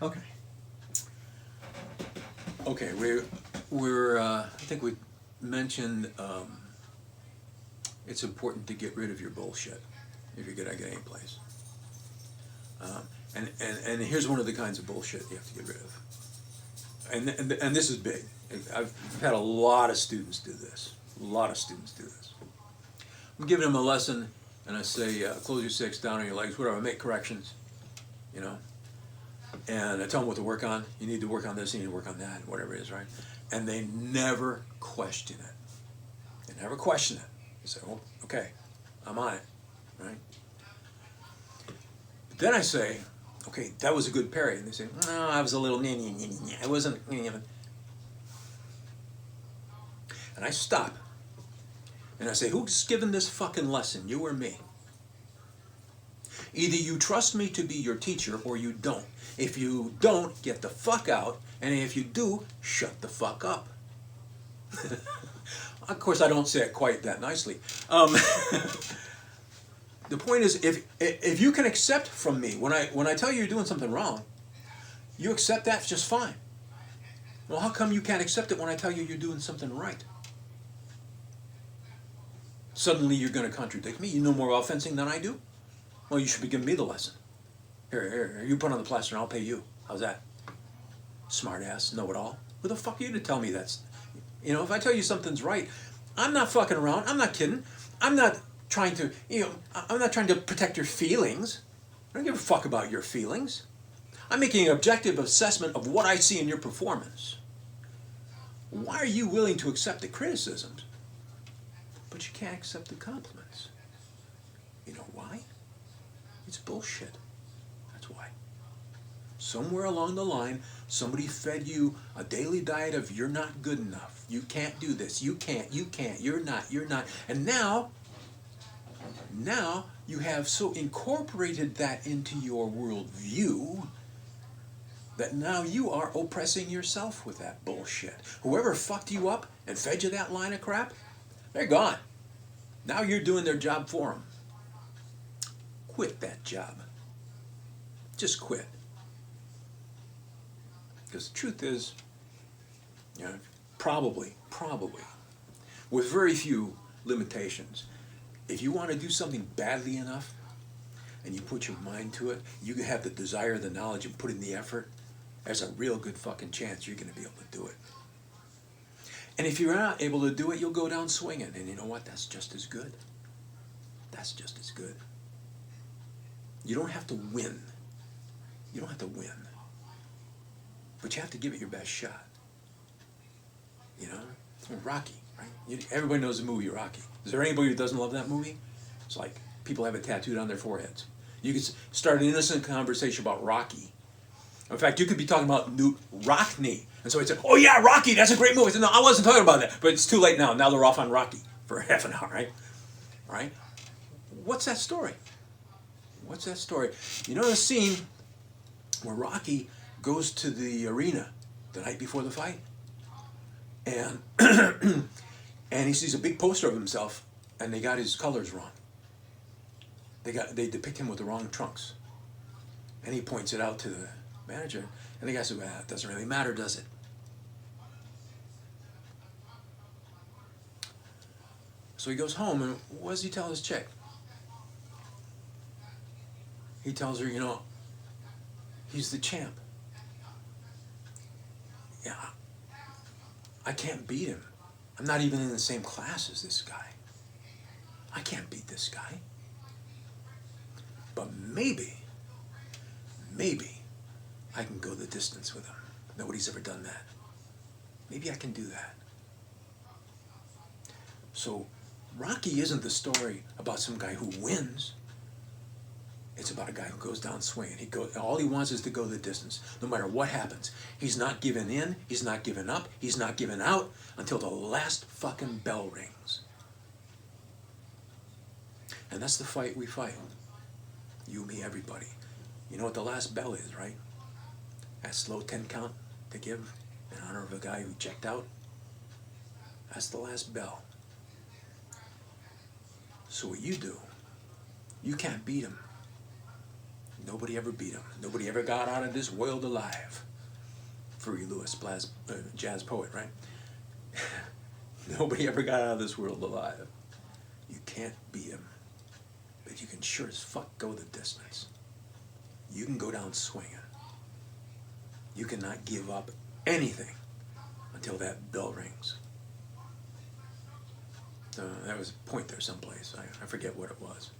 Okay. Okay, we're I think we mentioned it's important to get rid of your bullshit if you're gonna get any place. And here's one of the kinds of bullshit you have to get rid of. And this is big. I've had a lot of students do this. A lot of students do this. I'm giving them a lesson, and I say, close your six, down on your legs, whatever, make corrections, you know. And I tell them what to work on. You need to work on this, you need to work on that, whatever it is, right? And they never question it. They never question it. They say, oh, okay, I'm on it, right? But then I say, okay, that was a good parry. And they say, no, I was a little, I wasn't, and I stop. And I say, who's given this fucking lesson, you or me? Either you trust me to be your teacher or you don't. If you don't, get the fuck out. And if you do, shut the fuck up. Of course, I don't say it quite that nicely. The point is, if you can accept from me, when I tell you you're doing something wrong, you accept that just fine. Well, how come you can't accept it when I tell you you're doing something right? Suddenly you're going to contradict me. You know more about fencing than I do. Well, you should be giving me the lesson. Here, you put on the plaster and I'll pay you. How's that? Smart ass, know-it-all. Who the fuck are you to tell me that's... You know, if I tell you something's right, I'm not fucking around. I'm not kidding. I'm not trying to, I'm not trying to protect your feelings. I don't give a fuck about your feelings. I'm making an objective assessment of what I see in your performance. Why are you willing to accept the criticisms, but you can't accept the compliments? You know why? It's bullshit. That's why. Somewhere along the line, somebody fed you a daily diet of you're not good enough. You can't do this. You can't. You're not. And now you have so incorporated that into your worldview that now you are oppressing yourself with that bullshit. Whoever fucked you up and fed you that line of crap, they're gone. Now you're doing their job for them. Quit that job. Just quit. Because the truth is, probably, with very few limitations, if you want to do something badly enough and you put your mind to it, you have the desire, the knowledge, and put in the effort, there's a real good fucking chance you're going to be able to do it. And if you're not able to do it, you'll go down swinging. And you know what? That's just as good. That's just as good. You don't have to win. You don't have to win. But you have to give it your best shot. You know? Rocky, right? Everybody knows the movie Rocky. Is there anybody who doesn't love that movie? It's like people have it tattooed on their foreheads. You could start an innocent conversation about Rocky. In fact, you could be talking about Newt Rockney. And so he'd say, oh yeah, Rocky, that's a great movie. I said, no, I wasn't talking about that. But it's too late now. Now they're off on Rocky for half an hour, right? Right? What's that story? What's that story? You know the scene where Rocky goes to the arena the night before the fight? And and he sees a big poster of himself, and they got his colors wrong. They depict him with the wrong trunks. And he points it out to the manager, and the guy said, well, it doesn't really matter, does it? So he goes home, and what does he tell his chick? He tells her, he's the champ. Yeah, I can't beat him. I'm not even in the same class as this guy. I can't beat this guy. But maybe I can go the distance with him. Nobody's ever done that. Maybe I can do that. So Rocky isn't the story about some guy who wins. It's about a guy who goes down swinging. All he wants is to go the distance, no matter what happens. He's not giving in. He's not giving up. He's not giving out until the last fucking bell rings. And that's the fight we fight. You, me, everybody. You know what the last bell is, right? That slow 10 count to give in honor of a guy who checked out. That's the last bell. So what you do, you can't beat him. Nobody ever beat him. Nobody ever got out of this world alive. Fergie Lewis, jazz poet, right? Nobody ever got out of this world alive. You can't beat him, but you can sure as fuck go the distance. You can go down swinging. You cannot give up anything until that bell rings. There was a point there someplace. I forget what it was.